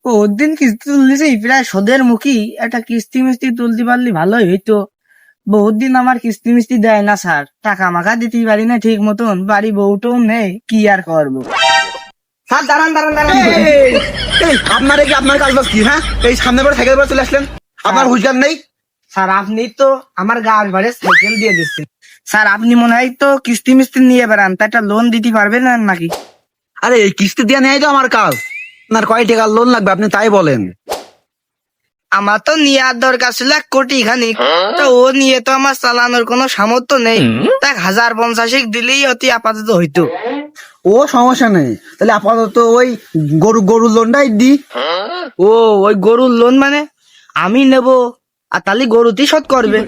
ওর দিন কিস্তি তুলতেছি প্রায় সোদের মুখী, একটা কিস্তি মিস্তি তুলতে পারলি ভালোই হইতো। বহুত দিন আমার কিস্তি মিস্তি দেয় না স্যার, টাকা মাখা দিতে পারি না ঠিক মতন, বাড়ি বউটাও নেই, কি আর করবো। স্যার দাঁড়ান দাঁড়ান দাঁড়ান। আপনার কি আপনার কাজ বাজ কি? হ্যাঁ, এই সামনে পরে সাইকেল করে চলে আসলেন, আপনার হুঁশজ্ঞান নেই? স্যার আপনি তো আমার গাছ বাড়ে সাইকেল দিয়ে দিচ্ছেন। স্যার আপনি মনে হয় তো কিস্তি মিস্তি নিয়ে বেড়ান, তা একটা লোন দিতে পারবেন না নাকি? আরে এই কিস্তি দিয়ে নেয় তো আমার কাজ। আপনার কয় টাকার লোন লাগবে আপনি তাই বলেন। আমার তো নেওয়ার দরকার ছিল 1 কোটি খানিক, তো ও নিয়ে তো আমার চালানোর কোনো সামর্থ্য নেই, তাক 1050 দিলেই অতি আপাতত হইতো। ও সমস্যা নেই, তাহলে আপাতত ওই গরুর লোনটাই দি। ও ওই গরুর লোন মানে আমি নেব, আর তাহলে গরুতেই শোধ করবে?